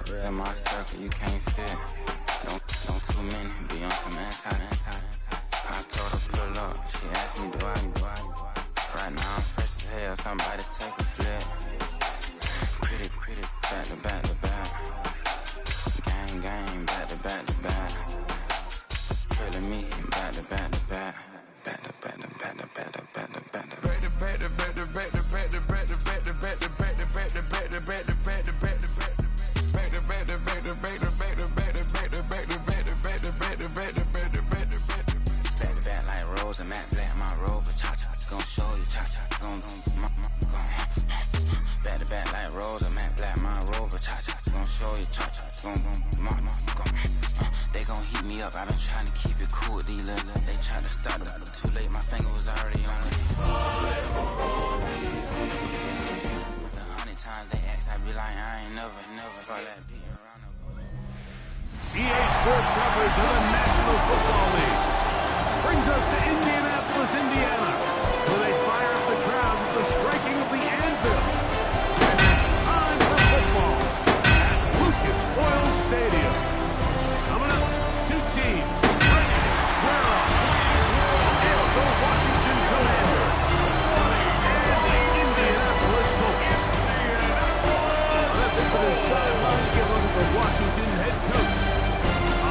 real in my circle, you can't fit. Don't too many be on some anti. I told her pull up, she asked me do I. Right now I'm fresh as hell, somebody take a flip. Pretty, back to back. Gang, back to back. Feeling me, back to back. And Matt Black, my rover, cha-cha, gon' show you, cha-cha, gon' back to back like Rose and Matt Black, my rover, cha-cha, gon' show you, cha-cha, gon' they gon' heat me up, I've been trying to keep it cool, these little, they try to stop it, too late, my finger was already on it. 100 times they ask, I be like, I ain't never, all that beating around the bush. EA Sports coverage of the National Football League brings us to Indianapolis, Indiana, where they fire up the crowd with the striking of the anvil. And it's time for football at Lucas Oil Stadium. Coming up, two teams ready to square up. It's the Washington Commanders and the Indianapolis Colts. Let's to the sideline to get a look at the Washington head coach.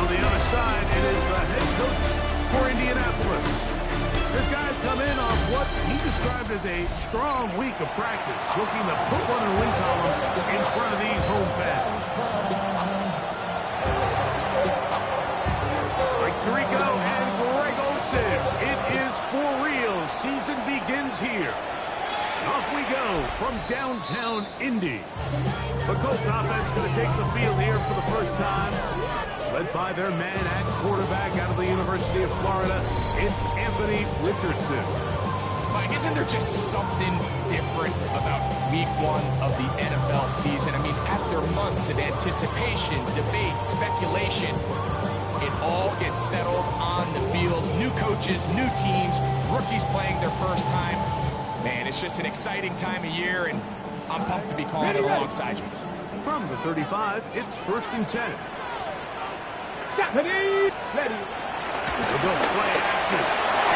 On the other side, it is the head coach for Indianapolis. This guy's come in on what he described as a strong week of practice, looking to put one in the win column in front of these home fans. Mike Tirico and Greg Olsen. It is for real. Season begins here. Off we go from downtown Indy. The Colts offense going to take the field here for the first time. Led by their man at quarterback out of the University of Florida, it's Anthony Richardson. Mike, isn't there just something different about week one of the NFL season? I mean, after months of anticipation, debate, speculation, it all gets settled on the field. New coaches, new teams, rookies playing their first time. Man, it's just an exciting time of year, and I'm pumped to be calling it alongside you. From the 35, it's 1st and 10. Ready. The go play action.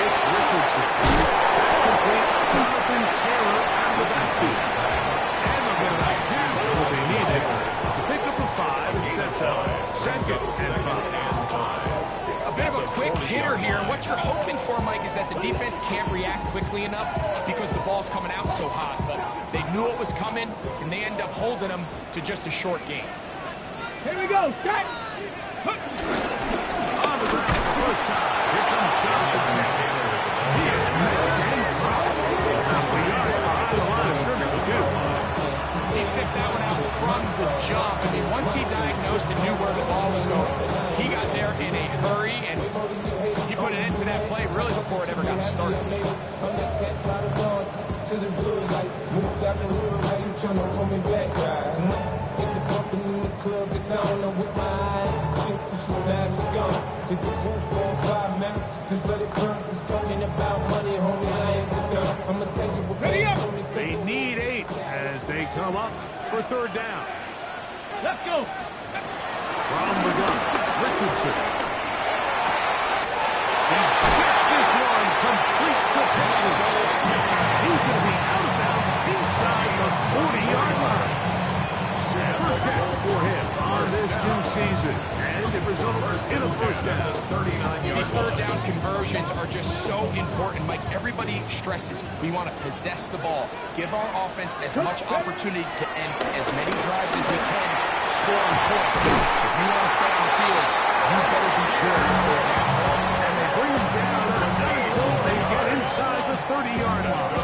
It's Richardson. That's complete. Jonathan Taylor out of the backfield. And they'll get it out here what they needed. It's a pickup of 5 and sets up 2nd and 5. A bit of a quick hitter here. What you're hoping for, Mike, is that the defense can't react quickly enough because the ball's coming out so hot. But they knew it was coming, and they end up holding them to just a short game. Here we go. Set. On the ground for the first time. Here comes Jonathan Taylor. He is ready and dropped. We are behind the line of scrimmage, too. He sniffed that one out from the jump. I mean, once he diagnosed and knew where the ball was going, he got there in a hurry, and he put it into that play really before it ever got started. Club is on, I'm with my eyes, chips, and she's mad, she's gone. Hit the 245, man, just let it burn. Just talking about money, homie, I ain't concerned. I'ma tell you what. Ready up! They need 8 as they come up for 3rd down. Let's go. From the gun, Richardson. He gets this one complete to Penalty. He's going to be out of bounds inside the 40-yard line. First down for him on this new season, and it results in a first down. 39 These third down conversions are just so important, Mike. Everybody stresses we want to possess the ball, give our offense as much opportunity to end as many drives as we can, scoring points. If you want to stay on the field, you better be good for that. And they bring him down until they get inside the 30-yard line.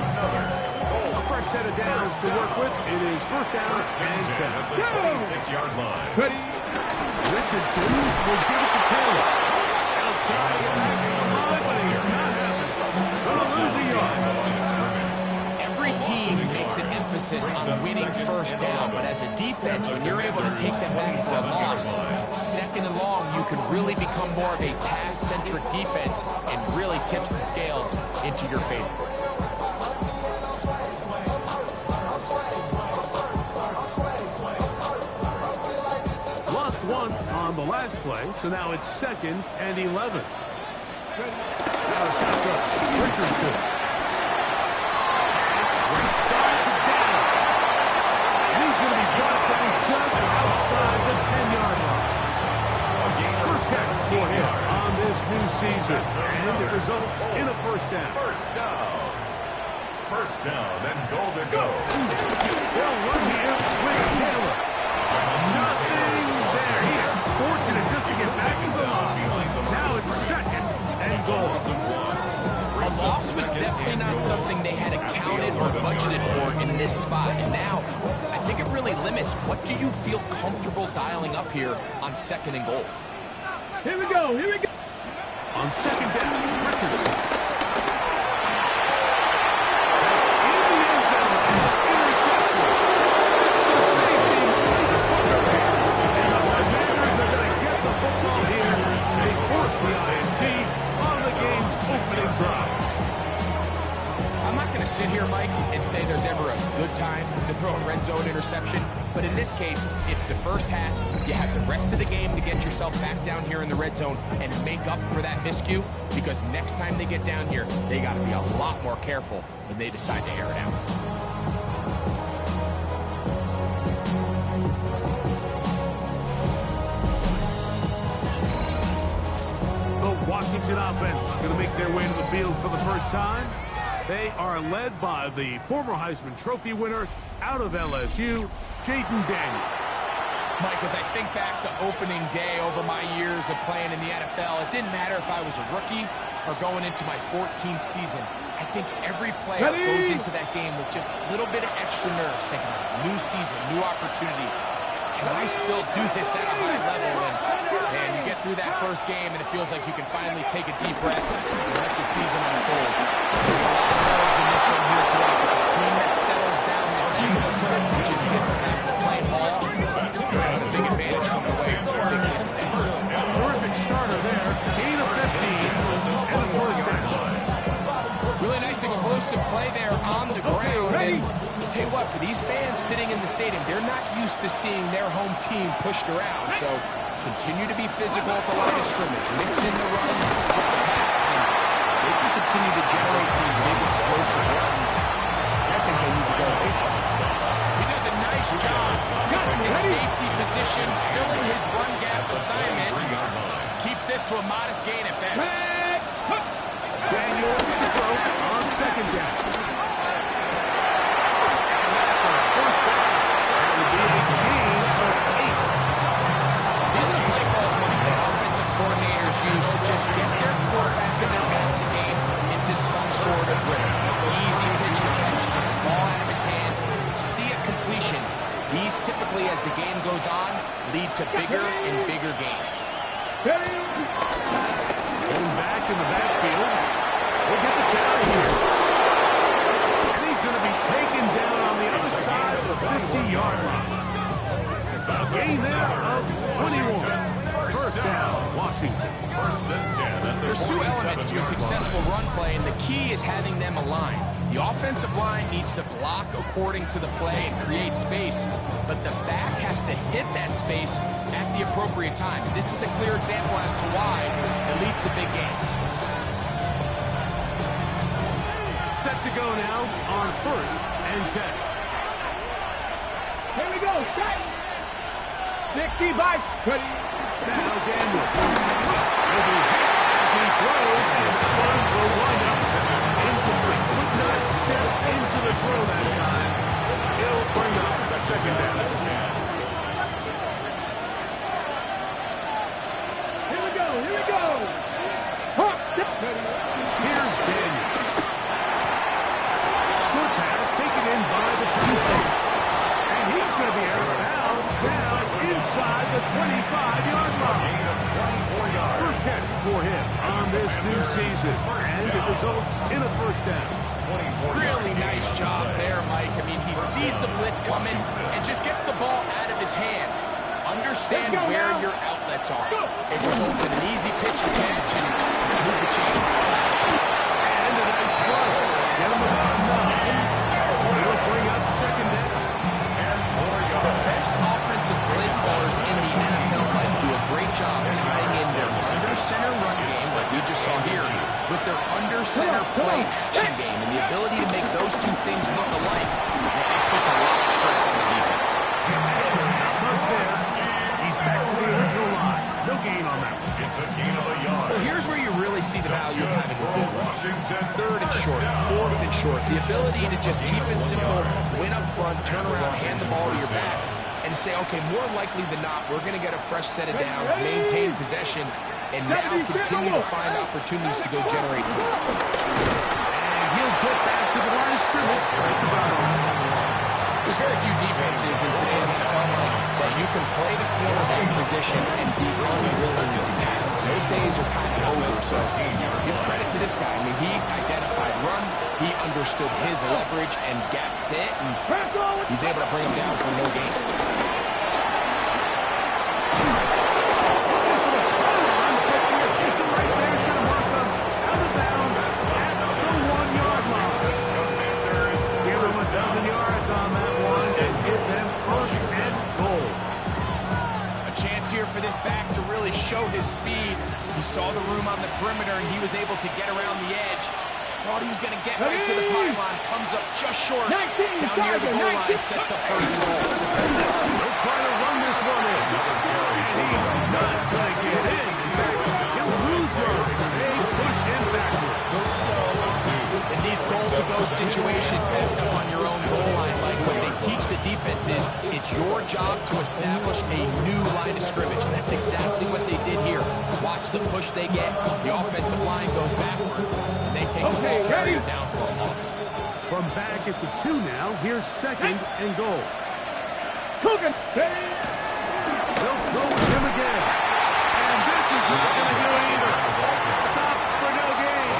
Set of downs to work with. It is first down and 10. 26-yard line. Ready. Richardson will give it to Taylor. Outside the back of the line, but he's not going to lose a yard. Every team makes an emphasis on winning first down, but as a defense, when you're able to take them back to a loss, 2nd and long, you can really become more of a pass-centric defense and really tips the scales into your favor. on the last play, so now it's 2nd and 11. Now shotgun, Richardson. Right side to down. And he's going to be shot down just outside the 10-yard line. First catch for him on this new season, and it results in a first down. First down, then goal to go. They'll run here with Taylor. Nothing there. He is fortunate just to get back to the line. Now it's 2nd and goal. A loss was definitely not something they had accounted or budgeted for in this spot. And now, I think it really limits what do you feel comfortable dialing up here on 2nd and goal. Here we go. On 2nd down, Richardson. I'm not going to sit here, Mike, and say there's ever a good time to throw a red zone interception, but in this case, it's the first half. You have the rest of the game to get yourself back down here in the red zone and make up for that miscue, because next time they get down here, they got to be a lot more careful when they decide to air it out. Washington offense going to make their way to the field for the first time. They are led by the former Heisman Trophy winner out of LSU, Jaden Daniels. Mike, as I think back to opening day over my years of playing in the NFL, it didn't matter if I was a rookie or going into my 14th season. I think every player goes into that game with just a little bit of extra nerves, thinking, new season, new opportunity. Can I still do this at a high level? And you get through that first game, and it feels like you can finally take a deep breath and let the season unfold. There's a lot of nerves in this one here today, but the team that settles down and just gets back to playing ball, has a big advantage coming away from a big win today. Terrific starter there. Gain of 15 and a first down. Really nice explosive play there on the ground. And I'll tell you what, for these fans sitting in the stadium, they're not used to seeing their home team pushed around. So continue to be physical at the line of scrimmage. Mix in the runs, up the pass, and they can continue to generate these big explosive runs. I think they need to go away from it. He does a nice job from his safety position, filling his run gap assignment. Keeps this to a modest gain at best. Daniels to throw on 2nd down. And that's a first down. That would be a gain of 8. These are the play calls that offensive coordinators use to just get their quarterback and their passing game into some sort of rhythm. Easy pitch and catch, get the ball out of his hand, see a completion. These typically, as the game goes on, lead to bigger and bigger gains. Going back in the backfield. We'll get the carry here. And he's going to be taken down on the other side of the 50-yard line. A gain there of 21. First down, Washington. First and 10. There's two elements to a successful run play, and the key is having them aligned. The offensive line needs to block according to the play and create space, but the back has to hit that space at the appropriate time. And this is a clear example as to why it leads to big gains. Set to go now on 1st and 10. Here we go. Start. 60 bucks. Now Daniel. Will be hit as he throws, and one will wind up incomplete. Could not step into the throw that time. It'll bring us 2nd down and 10. Here we go. Here's Daniel. Short pass taken in by the 2. And he's going to be out of bounds down inside the 25-yard line. 24 yards. First catch for him on this new season. And it results in a first down. Really nice job there, Mike. I mean, he sees the blitz coming and just gets the ball out of his hands. Understand where your outlets are. It results in an easy pitch and catch and move the chains. And a nice run. Get him about 9. It'll bring up 2nd down. 10 more yards. The best offensive play callers in the NFL might do a great just keep it simple, win up front, turn around, hand the ball to your back, and say, okay, more likely than not, we're going to get a fresh set of downs, maintain possession, and now continue to find opportunities to go generate points. And he'll get back to the line of scrimmage. That's about all. There's very few defenses in today's NFL that you can play the quarterback position and be unwilling to tackle. Those days are kind of over, so give credit to this guy. I mean, he identified run, he understood his leverage and gap fit, and he's able to bring him down for no gain. For this back to really show his speed. He saw the room on the perimeter, and he was able to get around the edge. Thought he was going to get right to the pylon. Comes up just short. Down near the goal line, sets up first and goal. They'll try to run this one in. And he's not going to get in. In fact, he'll lose yards. They push him backwards. In these goal-to-go situations, backed up on your own goal line, like what they teach the defense is, it's your job to establish a new line of scrimmage, and that's exactly what they did here. Watch the push they get. The offensive line goes backwards, and they take the ball carrier down for a loss. From back at the 2 now, here's second and goal. Coogan. They'll go with him again. And this is not going to do it either. Stop for no gain.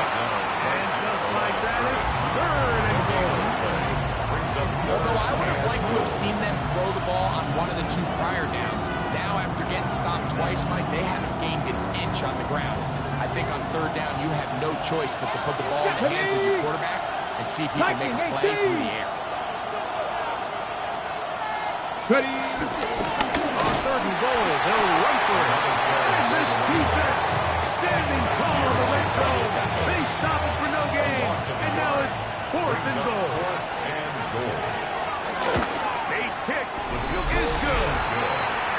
And just like that, it's third and goal. Although I would have liked to have seen them throw the ball on one of the 2 prior downs. Now, after getting stopped twice, Mike, they haven't gained an inch on the ground. I think on third down, you have no choice but to put the ball in the hands of your quarterback and see if he can make a play through the air. Steady. On third and goal, they'll run for it. And this defense standing tall on the red zone. They stop it for no gain. And now it's fourth and goal. Bates' kick is good.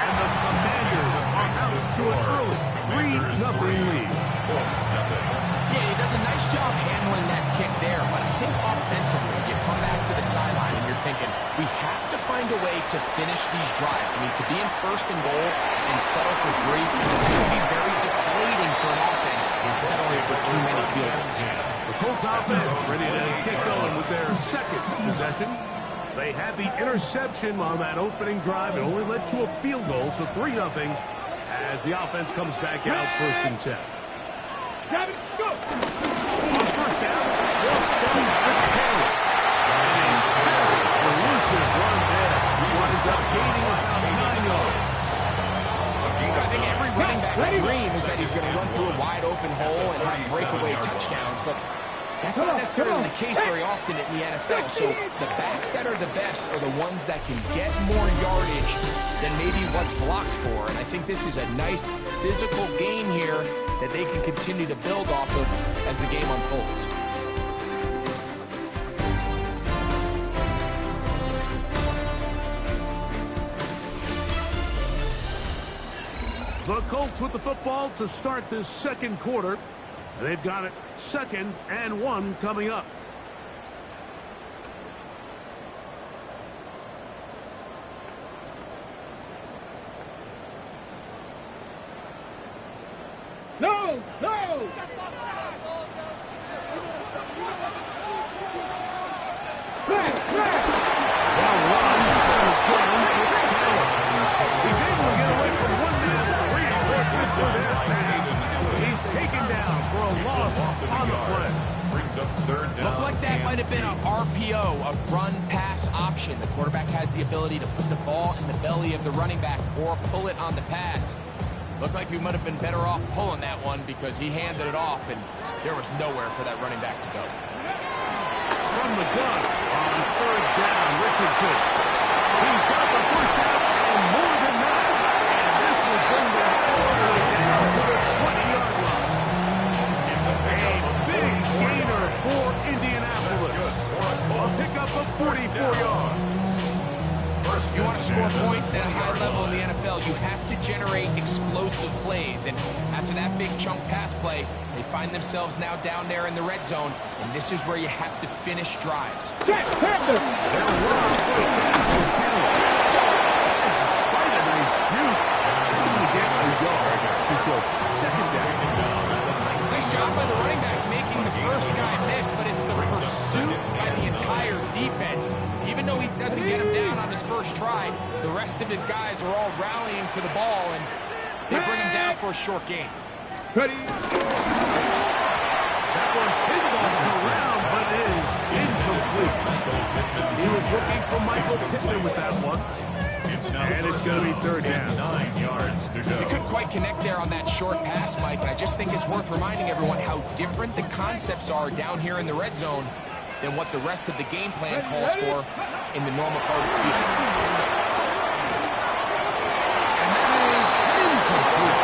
And the Commanders are out to an early 3-0 lead. Yeah, he does a nice job handling that kick there, but I think offensively, you come back to the sideline and you're thinking, we have to find a way to finish these drives. I mean, to be in first and goal and settle for 3, it can be very deflating for an offense is settling for too many field goals. The Colts offense ready to get going with their second possession. They had the interception on that opening drive. It only led to a field goal, so 3-0 as the offense comes back out first and 10. Go. On first down, they'll start with Taylor. And a very elusive run there. He winds up gaining about 9 yards. I think every running back's dream is that he's going to run through a wide open hole and have breakaway touchdowns, but that's not necessarily the case very often in the NFL. So the backs that are the best are the ones that can get more yardage than maybe what's blocked for. And I think this is a nice physical gain here that they can continue to build off of as the game unfolds. The Colts with the football to start this second quarter. They've got it 2nd and 1 coming up. No. He's able to get away from 1 man. Reinforcements for their tag. He's taken down for a loss on the play. Looked like that might have been a RPO, a run-pass option. The quarterback has the ability to put the ball in the belly of the running back or pull it on the pass. Looked like he might have been better off pulling that one because he handed it off, and there was nowhere for that running back to go. From the gun on third down, Richardson. He's got the first down and more than that. And this will bring them all the way down to the 20-yard line. It's a big gainer for Indianapolis. A pickup of 44 yards. If you want to score points at a high level in the NFL, you have to generate explosive plays. And after that big chunk pass play, they find themselves now down there in the red zone, and this is where you have to finish drives. Despite a nice juke, he get a yard to show second down. Nice job by the running back making the first guy miss, but it's the pursuit by the entire defense. Even though he doesn't get him down on his first try, the rest of his guys are all rallying to the ball, and they bring him down for a short gain. Ready? That one pinballs around, but is incomplete. He was looking for Michael Pittman with that one. And it's going to be third down. 9 yards to go. They couldn't quite connect there on that short pass, Mike, and I just think it's worth reminding everyone how different the concepts are down here in the red zone than what the rest of the game plan calls for in the normal part of the field. And that is incomplete.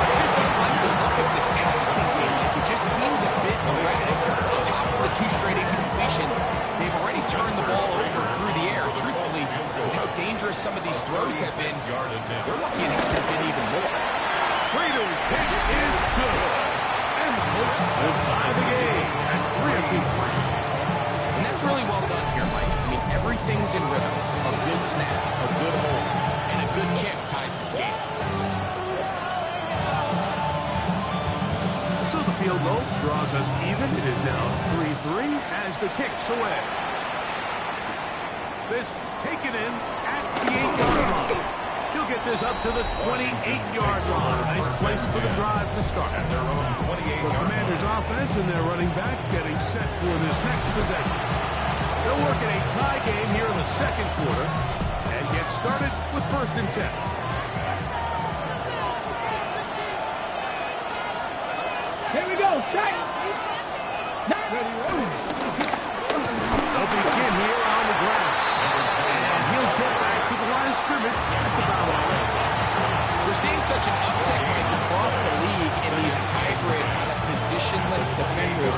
I just don't like the look of this passing game. Like, it just seems a bit erratic. On top of the 2 straight incompletions, they've already turned the ball over through the air. Truthfully, with how dangerous some of these throws have been, they're lucky it hasn't been even more. Prater's hit is good. And the Colts will tie the game at 3 apiece. And that's really well done here, Mike. I mean, everything's in rhythm. A good snap, a good hold, and a good kick ties this game. So the field goal draws us even. It is now 3-3 as the kick's away. This taken in at the 8-yard line. He'll get this up to the 28-yard line. Nice place for the drive to start. At their own 28-yard line. Commanders offense and their running back getting set for this next possession. They'll work in a tie game here in the second quarter and get started with 1st and 10. Here we go. Set. They'll begin here on the ground. And he'll get back to the line of scrimmage. That's about all. We're seeing such an uptick, Mike, across the league in these hybrid kind of positionless defenders,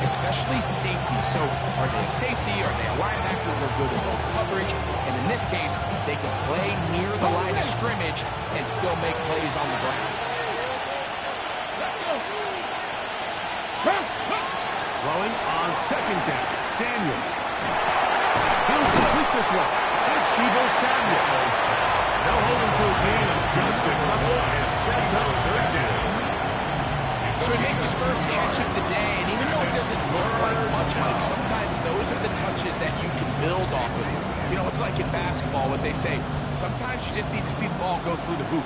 especially safety. So are they a safety? Are they a linebacker? They're good in both coverage. And in this case, they can play near the line of scrimmage and still make plays on the ground. Throwing on 2nd down. Daniel. He'll complete this one. It's Deebo Samuel. They'll hold him to a gain of just a couple and sets up 3rd down. So he makes his first catch of the day, and even though it doesn't look like much, Mike, sometimes those are the touches that you can build off of. You know, it's like in basketball what they say, sometimes you just need to see the ball go through the hoop.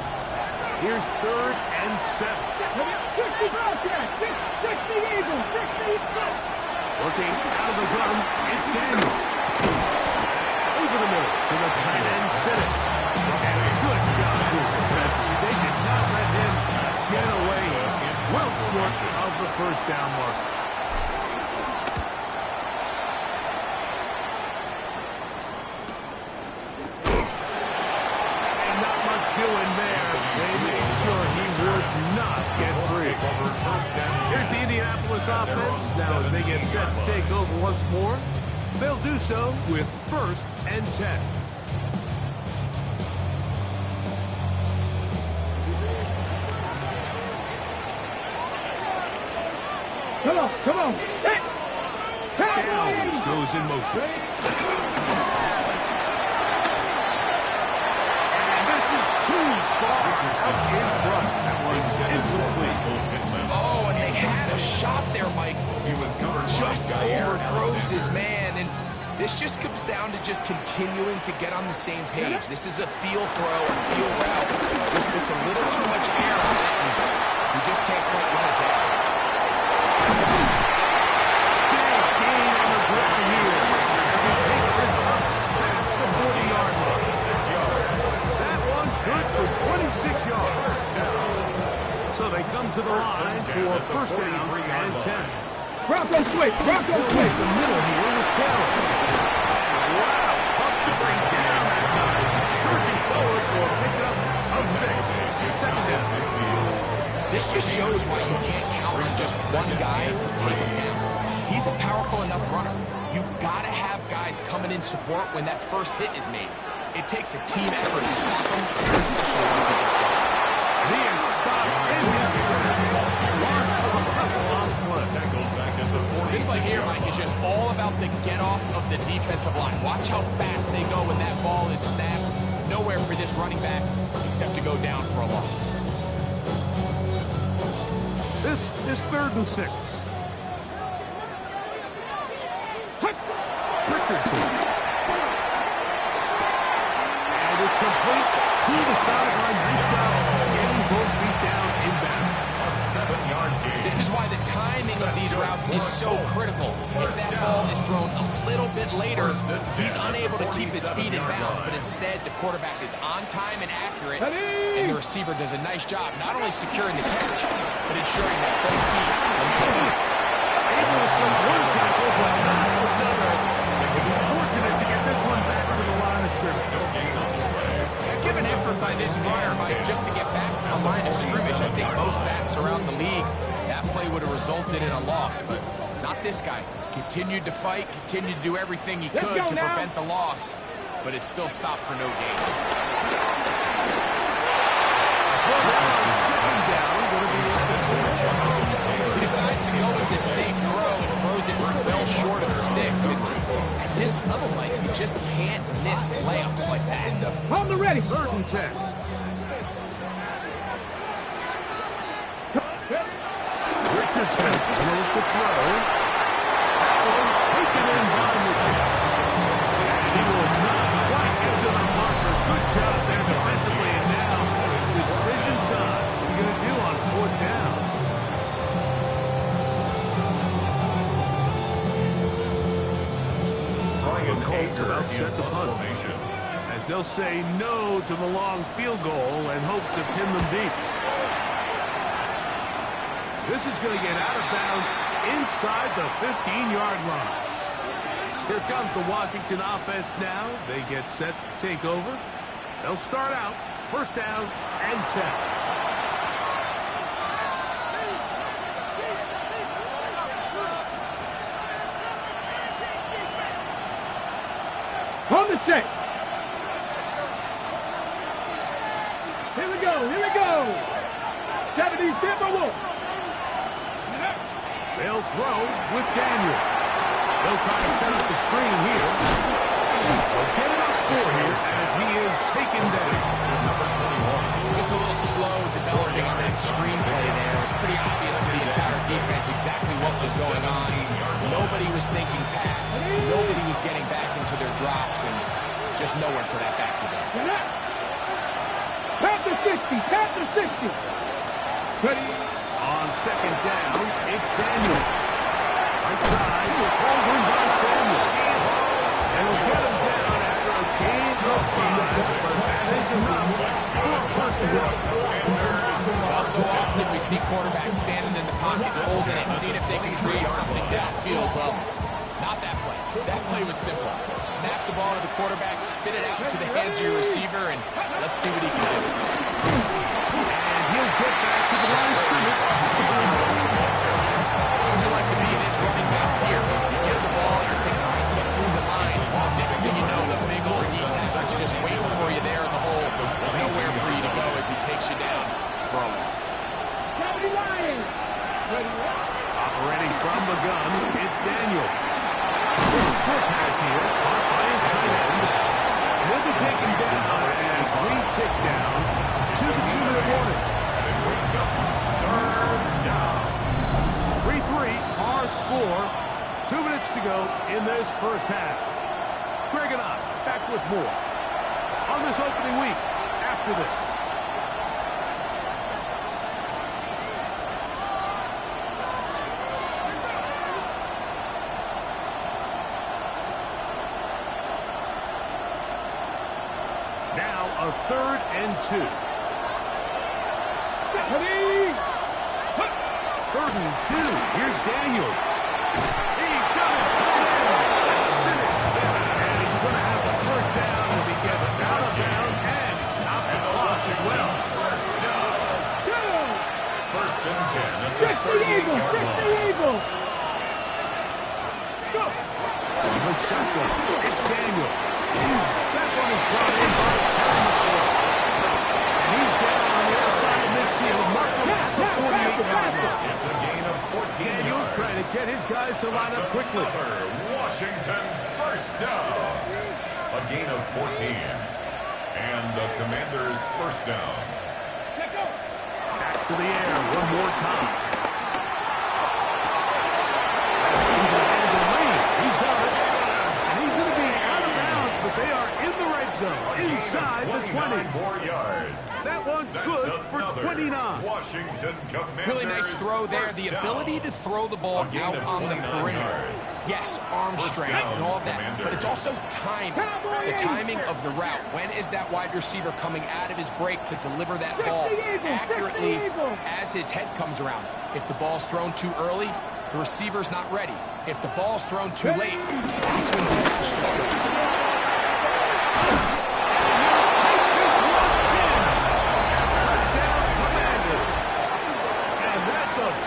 Here's 3rd and 7. 60 Broadcast. 60 Eagles. 60 Eagles. Working out of the gun, it's Daniel. Over the middle to the tight end, Simmons. And a good job defensively. They did not let him get away. Well short of the 1st down mark. And not much doing there. They made sure he would not get free. Here's the Indianapolis offense. Now as they get set to take over once more, they'll do so with 1st and 10. Come on. Hey. Downs goes in motion. And this is too far up in front. That one's incomplete. Oh, and they had a shot there, Mike. He was just overthrows his man, and this just comes down to just continuing to get on the same page. This is a feel throw, a feel route. Just puts a little too much air on it, and you just can't quite run it down. Big gain on the ground here. He takes this up past the 40-yard line. That one good for 26 yards. So they come to the line for 1st down and 10. Bronco switch. Bronco switch. The middle here with Carroll. Wow, tough to bring down that time. Surging forward for a pickup of 6. 2nd down. This just shows why you can't count on just one guy to take him down. He's a powerful enough runner. You've got to have guys guys coming in support when that first hit is made. It takes a team effort to stop him, especially once he gets going. He is stopped in his tracks. Lost of a couple on play. Tackled back at the 46. This play here, Mike, is just all about the get-off of the defensive line. Watch how fast they go when that ball is snapped. Nowhere for this running back except to go down for a loss. This is 3rd and 6. Richardson. And it's complete to the sideline. Nice job getting both feet down inbound. A 7-yard gain. This is why the timing of these routes is so critical. If that ball is thrown a little bit later, he's unable to keep his feet in bounds, but instead the quarterback is on time and accurate, and the receiver does a nice job not only securing the catch, but ensuring that both feet remain. Able to slip one tackle, but not another. He'll be fortunate to get this one back to the line of scrimmage. Give an effort by this runner, Mike, just to get back to the line of scrimmage. I think most backs around the league, that play would have resulted in a loss, but not this guy. Continued to fight, continued to do everything he could to prevent the loss, but it still stopped for no gain. He decides to go with the safe throw and throws it well short of the sticks. And at this level, Mike, you just can't miss layups like that. On the ready. 3rd and 10. Richardson will to throw. Taken in on the chest. And he will not quite get to the marker. Good job there defensively. And now it's decision time. What are you going to do on 4th down? The Colts about set to punt, as they'll say no to the long field goal and hope to pin them deep. This is going to get out of bounds inside the 15-yard line. Here comes the Washington offense now. They get set to take over. They'll start out 1st down and 10. On the set. Here we go. 70 Timberwolves. They'll throw with Daniel. They'll try to set up the screen here. They'll get it up 4 here as he is taken down. Just a little slow developing on that screenplay there. It was pretty obvious to the entire defense exactly what was going on. Nobody was thinking pass. Nobody was getting back into their drops, and just nowhere for that back to go. Tap the 60. Ready. On 2nd down, it's Daniel. Right side, holding by Samuel. And he'll get him down after a gain of 5. That is enough for a first down. Well, so often we see quarterbacks standing in the pocket, holding it, seeing if they can create something downfield. Well, not that play. That play was simple. Snap the ball to the quarterback, spit it out into the hands of your receiver, and let's see what he can do. And he'll get back to the line of scrimmage. How would you like to be this running back here? You get the ball, you're thinking, all right, get through the line. Next thing you know, the big old D-tackle's just waiting for you there in the hole. Nowhere for you to go as he takes you down for a loss. Operating from the gun, it's Daniel. Short pass here, caught by his tight end. He'll be taken down as we tick down to the 2-minute warning. 3rd down. 3-3, our score. 2 minutes to go in this first half. Greg and I back with more on this opening week after this. Now a 3rd and 2. 3rd and 2. Here's Daniels. He's got it. And he's going to have the 1st down as he gets out of bounds and stop the clock as well. 1st and 10 at the 38-yard line. The shotgun. It's Daniel. That one is brought in by Terry McCoy. And he's down on the other side of midfield, marking at the 48-yard line. It's a gain of 14 Daniel's yards. trying to get his guys to line up quickly. Washington first down. A gain of 14. And the Commanders first down. Back to the air one more time. He's got it. And he's going to be out of bounds, but they are in the red zone, inside the 20. More yards. That one good for 29. Washington Commanders. Really nice throw there. The ability to throw the ball out on the perimeter. Yes, arm strength and all that, but it's also timing. The timing of the route. When is that wide receiver coming out of his break to deliver that ball accurately as his head comes around? If the ball's thrown too early, the receiver's not ready. If the ball's thrown too late, that's when disaster strikes.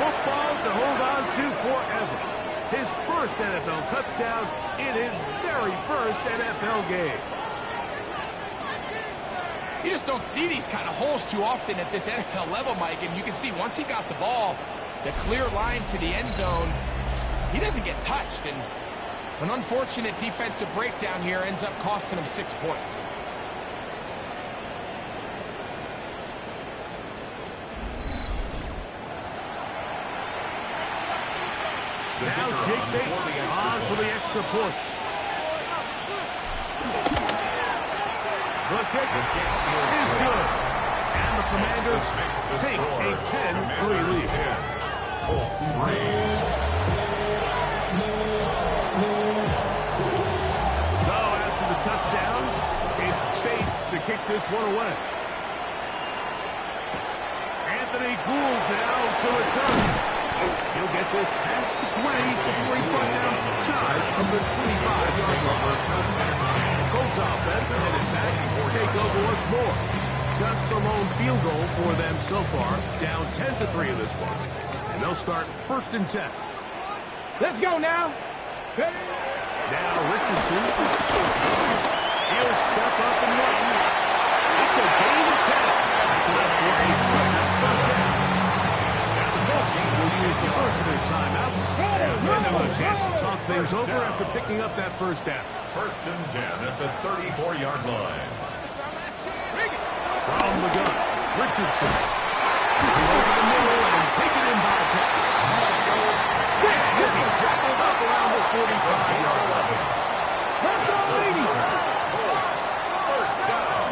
Football to hold on to forever. His first NFL touchdown in his very first NFL game. You just don't see these kind of holes too often at this NFL level, Mike, and you can see once he got the ball, the clear line to the end zone, he doesn't get touched, and an unfortunate defensive breakdown here ends up costing him 6 points. Now Jake Bates on for the extra point. The kick is good. And the Commanders take a 10-3 lead. Colts 3. So after the touchdown, it's Bates to kick this one away. Anthony Gould now to return. He'll get this past the 20 before he brought down shy of the 25-yard line. Colts offense headed back to take over once more. Just the lone field goal for them so far, down 10-3 in this one. And they'll start 1st and 10. Let's go now. Now Richardson. He'll step up and run. It's a gain of 10. That's enough for a first down. Will use the first of their timeouts. And then they'll have a chance to talk things over after picking up that first down. 1st and 10 at the 34-yard line. From the gun, Richardson. Over the middle and taken in by Peck. And he'll be tackled up around the 45-yard line. Colts first down.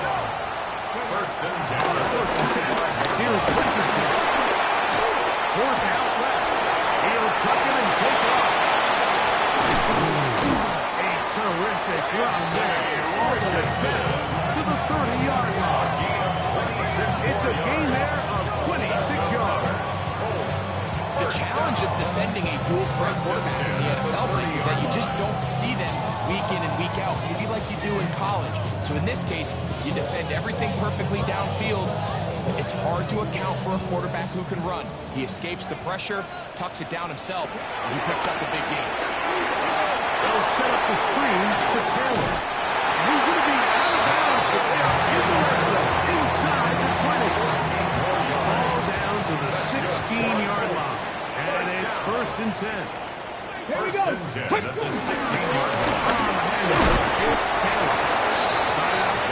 1st and 10. Here's Richardson. Forced out left. He'll tuck it and take off. A terrific run there. Richardson to the 30-yard line. It's a gain there of 26 yards. The challenge of defending a dual threat quarterback in the NFL league is that you just don't see them week in and week out, maybe like you do in college. So in this case, you defend everything perfectly downfield. It's hard to account for a quarterback who can run. He escapes the pressure, tucks it down himself, and he picks up the big game. They'll set up the screen to Taylor. And he's going to be out of bounds, but they are in the red zone, inside the 20. Ball down to the 16-yard line. And it's 1st and 10. Here we 1st go. and 10 at the 16-yard line. It's Taylor.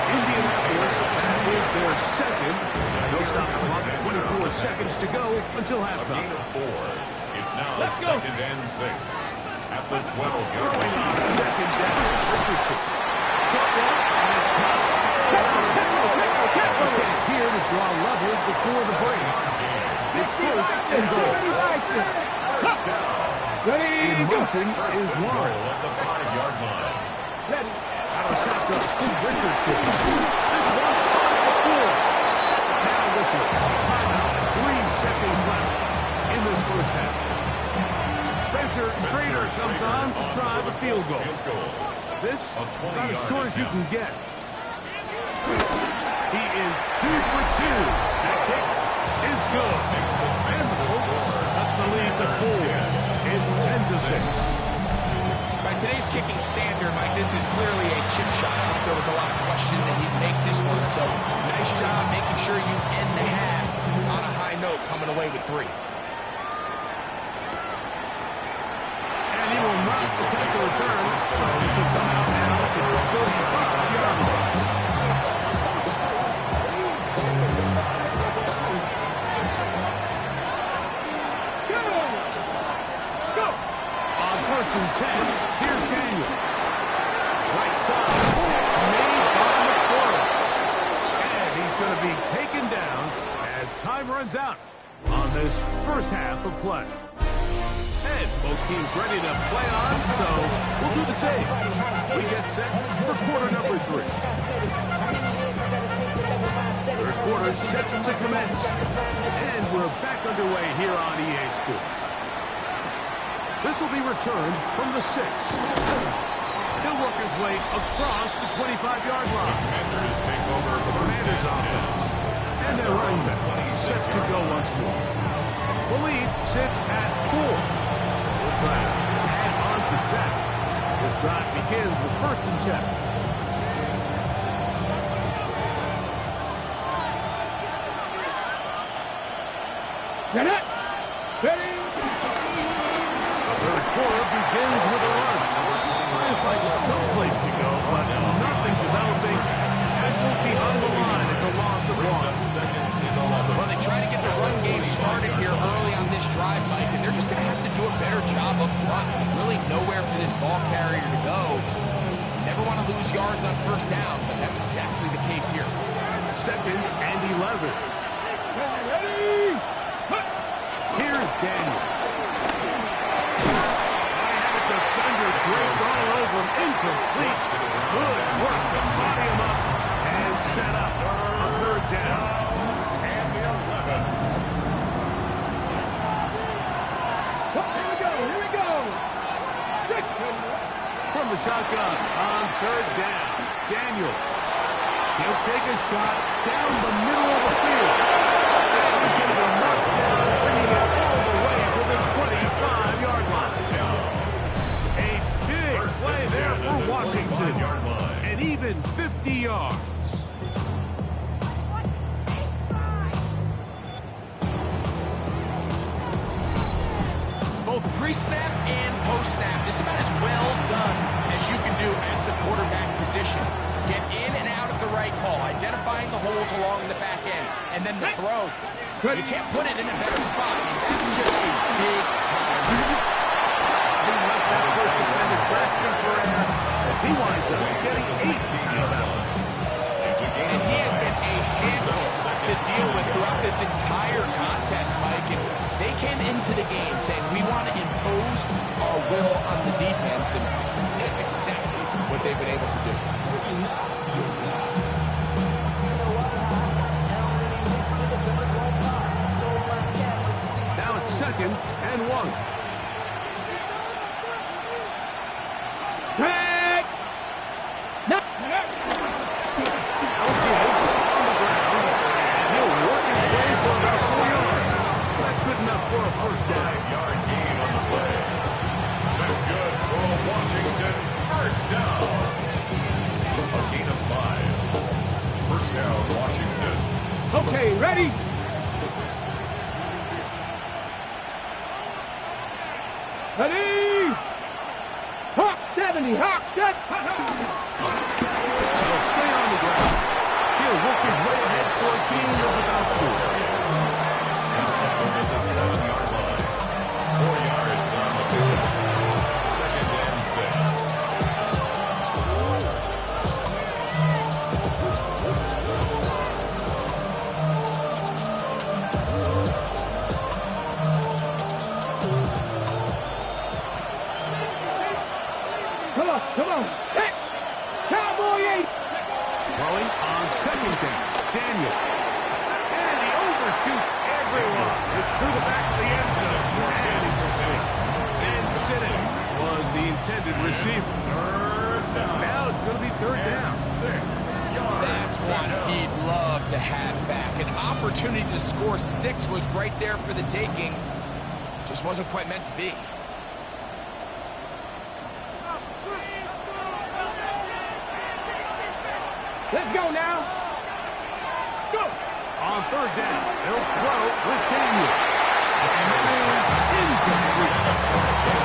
Indianapolis, that is their second. They'll stop the clock at 24 seconds to go until A halftime. gain of 4. It's now Let's go. 2nd and 6 at the 12-yard Throwing on line. 2nd down, Richardson. Short one, and it's caught. Attempt here to draw level before the break. It's 1st and goal. First down. In motion is Goal Warren. at the 5-yard line. Out of shotgun to Richardson. This one on the 4. Now whistle. Timeout. 3 seconds left in this first half. Spencer Schrader comes on to try the field goal. This about as short as you can get. He is 2 for 2. That kick is good. And the Colts cut the lead to 4. It's 10-6. By today's kicking standard, Mike, this is clearly a chip shot. I think there was a lot of question that he'd make this one. So nice job making sure you end the half on a high note, coming away with 3. And he will not attempt the return, so this will come out now to the 35-yard line. On 1st and 10, here's Daniel. Right side, made by McCord. And he's going to be taken down as time runs out on this first half of play. And both teams ready to play on, so we'll do the same. We get set for quarter number 3. Third quarter set to commence. And we're back underway here on EA Sports. This will be returned from the 6. He'll work his way across the 25-yard line. Commanders take over Commanders offense. And their running back set to go once more. The lead sits at 4. We'll try to add on to that. This drive begins with 1st and 10. Get it! Ready! Third quarter begins with a run. Trying to find someplace to go, but nothing developing. Tackled behind the line. It's a loss of 1. Well, they try to get the run game started here early on this drive, Mike, and they're just going to have to do a better job up front. There's really nowhere for this ball carrier to go. Never want to lose yards on 1st down, but that's exactly the case here. 2nd and 11. Ready! Here's Daniel. Defender draped all over him, incomplete. Good work to body him up and set up a 3rd down. and the 11. Here we go! From the shotgun on 3rd down, Daniel. He'll take a shot down the middle of the field. And he's going to be knocked down, bringing it all the way to the 25-yard line. A big play there for Washington. An even 50 yards. Both pre-snap and post-snap, this is about as well done as you can do at the quarterback position. Get in and out of the right call, identifying the holes along the back end, and then the throw. You can't put it in a better spot. I mean, that's just a big time. He left that first defender grasping for air as he winds up getting 8 out of that one. And he has been a handful to deal with throughout this entire contest, Mike. And they came into the game saying, we want to impose our will on the defense, and that's exactly what they've been able to do. Now it's 2nd and 1. Tag! No! For a 1st down. 5-yard gain on the play. That's good for a Washington 1st down. A gain of 5. 1st down, Washington. Okay, ready? Ready? Hawk 70, Hawk 70. He'll stay on the ground. He'll work his way ahead for a gain of about 4. Over the 7-yard line. 4 yards on the field. 2nd and 6. Come on. Hey, Cowboy 8. Throwing on 2nd down. Daniel. And he overshoots everyone. It's through the back of the end zone. And he's safe. And sitting was the intended receiver. Now it's going to be 3rd down. 6 yards. That's one he'd love to have back. An opportunity to score 6 was right there for the taking. Just wasn't quite meant to be. Let's go now. Go. On third down, they'll throw with Daniel. And it is incomplete.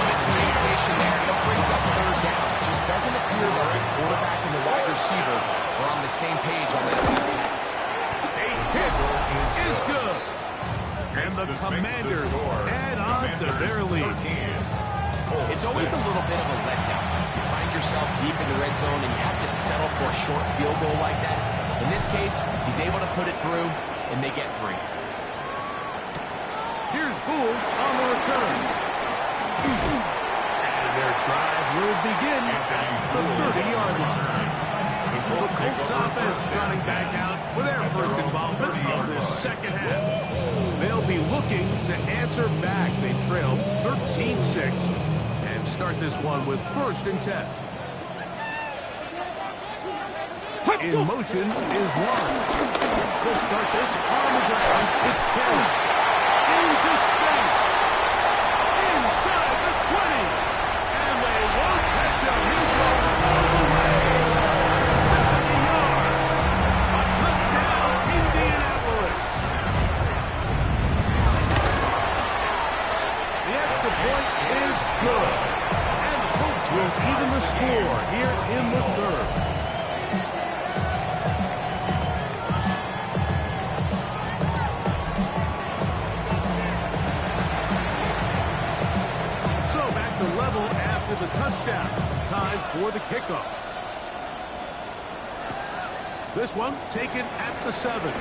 Miscommunication there. That brings up third down. It just doesn't appear that the quarterback and the wide receiver are on the same page on that last pass. A hit is good. And the Commanders add on to their lead. It's always a little bit of a letdown. You find yourself deep in the red zone and you have to settle for a short field goal like that. In this case, he's able to put it through, and they get 3. Here's Gould on the return. And their drive will begin at the 30-yard line. The Colts offense trotting back out for their first involvement of this second half. They'll be looking to answer back. They trailed 13-6 and start this one with 1st and 10. In motion is Warren. They'll start this on the ground. It's Taylor. Into space. Inside the 20. And they won't catch him. He's going all the way. 70 yards. A touchdown, Indianapolis. The extra point is good. And the Colts will even the score here in the 3rd. Level after the touchdown. Time for the kickoff. This one taken at the 7.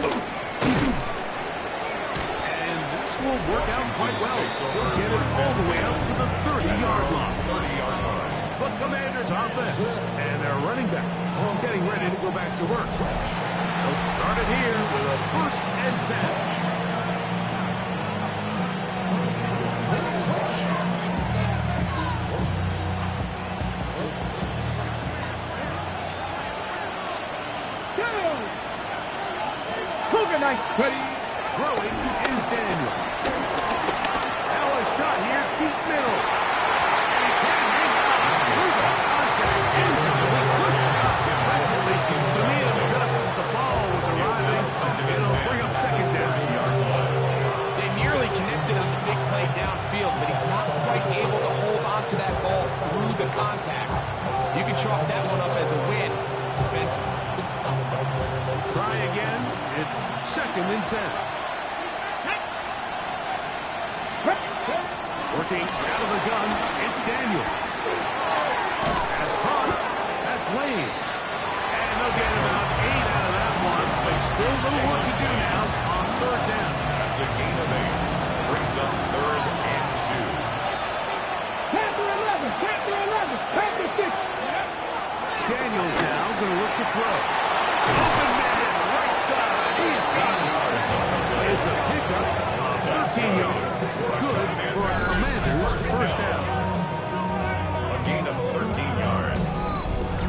And this will work out quite well. They'll get it all the way up to the 30-yard line. The Commanders offense and their running back getting ready to go back to work. They'll start it here with a 1st and 10. Nice. Ready. Throwing is Daniel. Now a shot here, deep middle. And he can't hang on. To me, just as the ball was arriving, it'll bring up 2nd down. They nearly connected on the big play downfield, but he's not quite able to hold on to that ball through the contact. You can chalk that one up as a win defensively. Try again. It's 2nd and 10. Working out of the gun, it's Daniel. Has caught. That's Lane. And they'll get about 8 out of that one, but still a little work to do now on 3rd down. That's a gain of 8. Brings up 3rd and 2. Panther 11. Panther 11. Panther 6. Daniel's now going to look to throw. Open man, right side. He's got it. It's a pickup of 13 yards. Good for a Commanders' 1st down. A gain of 13 yards.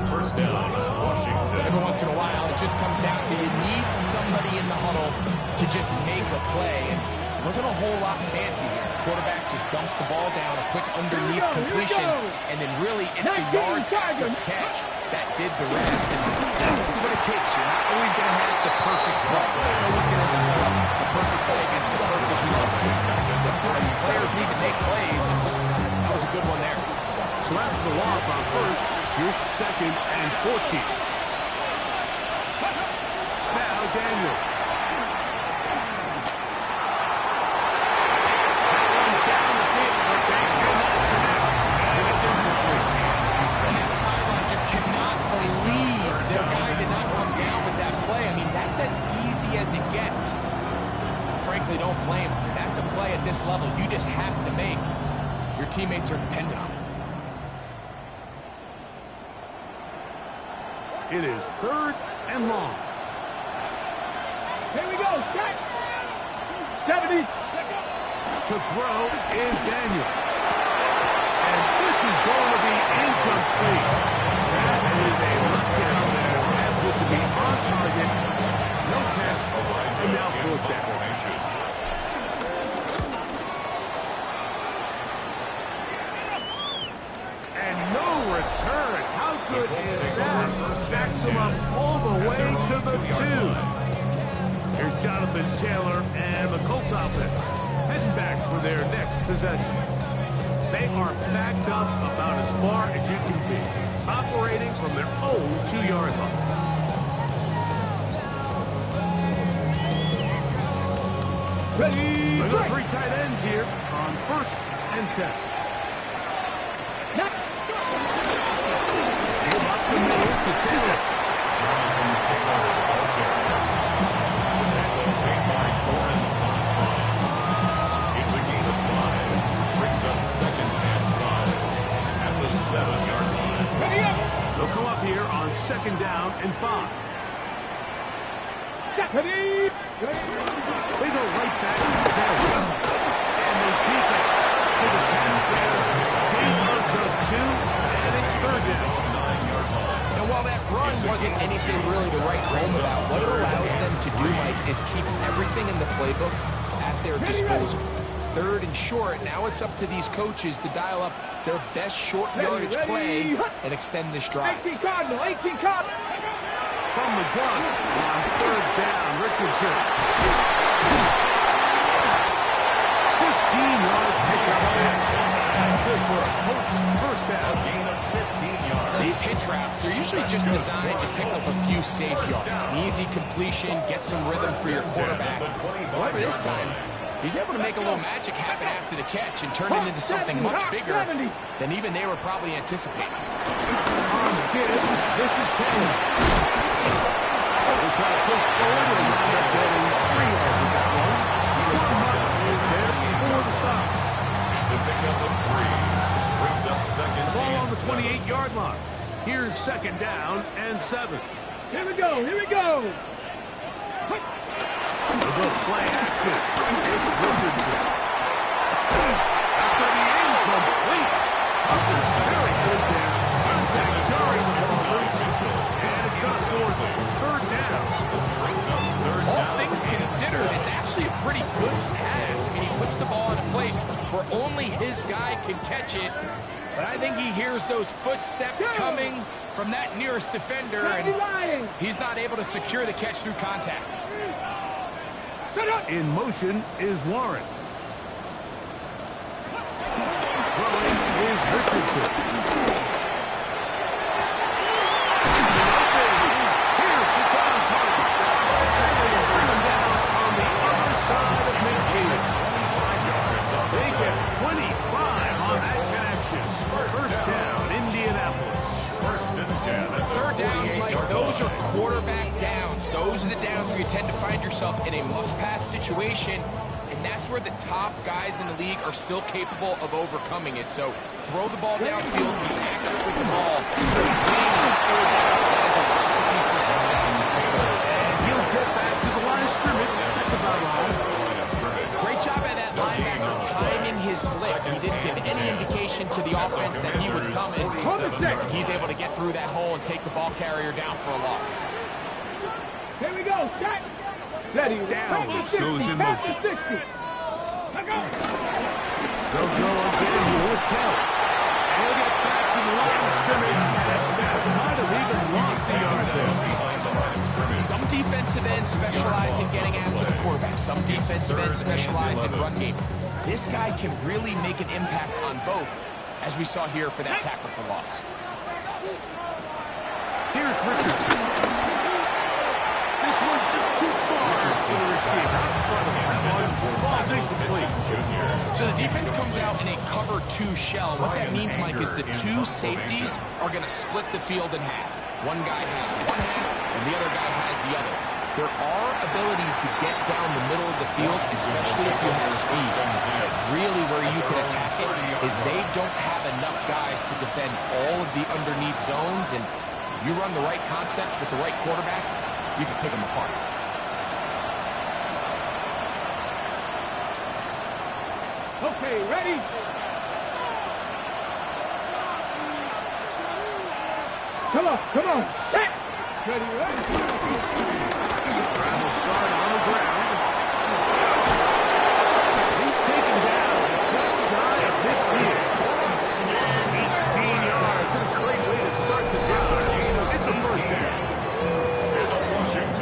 1st down, Washington. Every once in a while, it just comes down to you need somebody in the huddle to just make a play. And it wasn't a whole lot fancy here. The quarterback just dumps the ball down, a quick underneath completion, and then really it's the yards after catch that did the rest. And that's what it takes. You're not always going to have the perfect play. You're not always going to have the perfect play against the perfect look. Sometimes players need to make plays, and that was a good one there. So after the loss on 1st, here's 2nd and 14. Now Daniel. Down the field, but they cannot connect. And it's incomplete. And that sideline just cannot believe their guy did not come down with that play. I mean, that's as easy as it gets. Frankly, don't blame him. And that's a play at this level you just have to make. Your teammates are dependent on it. It is 3rd and long. Here we go. Strike. 70. To throw is Daniel. And this is going to be incomplete. That is a letdown there. Has looked to be on target. No catch. And now 4th down. And no return. How good is that? Backs him up all the way the 2. Here's Jonathan Taylor and the Colts offense heading back for their next possession. They are backed up about as far as you can be, operating from their own 2-yard line. Ready, Look at 3 tight ends here on 1st and 10. Give up the middle to Taylor. Jonathan Taylor, the ball carrier. The tackle made by Torrance Armstrong. It's a gain of 5. Brings up 2nd and 5 at the 7-yard line. ready up. They'll come up here on 2nd down and 5. Ready. They go right back to Taylor. And there's defense to the 10th there. Gain of just 2, and it's third down. 9-yard line. And while that run wasn't anything really to write home about, what it allows them to do, Mike, is keep everything in the playbook at their disposal. 3rd and short, now it's up to these coaches to dial up their best short yardage play and extend this drive. 18 Cardinal, 18 Cardinal. From the gun on 3rd down, Richardson. 15-yard pickup there. That's good for a Colts first down. Gain of 15 yards. These hitch routes, they're usually just designed to pick up a few safe yards. An easy completion, get some rhythm for your quarterback. However, this time, he's able to make a little magic happen after the catch and turn it into something much bigger than even they were probably anticipating. On the give, this is Taylor. They try to push forward and wind up getting 3 yards with that one. Martin is there before the stop. It's a pickup of 3. Brings up 2nd Ball on and the 7. 28-yard line. Here's 2nd down and 7. Here we go, here we go. They'll go play action. It's Richardson. That's going to be incomplete. Hudson's very good there. Contact carrying the ball loose. And it's going to force 3rd down. All things considered, it's actually a pretty good pass. I mean, he puts the ball in a place where only his guy can catch it. But I think he hears those footsteps coming from that nearest defender, and he's not able to secure the catch through contact. In motion is Warren. Throwing is Richardson. Is Pierce. It's on target. They bring him down on the other side of midfield. They get 25 on that connection. First down, Indianapolis. 1st and 10. 3rd downs, Mike, those are quarterback downs. Those are the downs where you tend to find yourself in a must-pass situation, and that's where the top guys in the league are still capable of overcoming it. So throw the ball downfield, be accurate with the ball. Winning on 3rd downs, that is a recipe for success. And he'll get back to the line of scrimmage. That's about all. Great job by that linebacker timing his blitz. He didn't give any indication to the offense that he was coming. He's able to get through that hole and take the ball carrier down for a loss. Here we go, set. Ready, Down goes in motion. 60. They'll go again here with Taylor. And he'll get back to the line of scrimmage. And might have even lost the yard there. Some defensive ends specialize in getting after the quarterback. Some defensive ends specialize in run game. This guy can really make an impact on both, as we saw here for that tackle for loss. Here's Richardson. This one just too far for the receiver. Ball's incomplete. So the defense comes out in a cover 2 shell. What that means, Mike, is the 2 safeties are going to split the field in half. One guy has one half, and the other guy has the other. There are abilities to get down the middle of the field, especially if you have speed. Really, where you can attack it is they don't have enough guys to defend all of the underneath zones, and if you run the right concepts with the right quarterback, you can pick them apart. Okay, ready? Come on. Set. Ready, ready. Travel start on the ground. He's taken down just shy of midfield. 18 yards. That's a great way to start the drive. It's a first down. And the Washington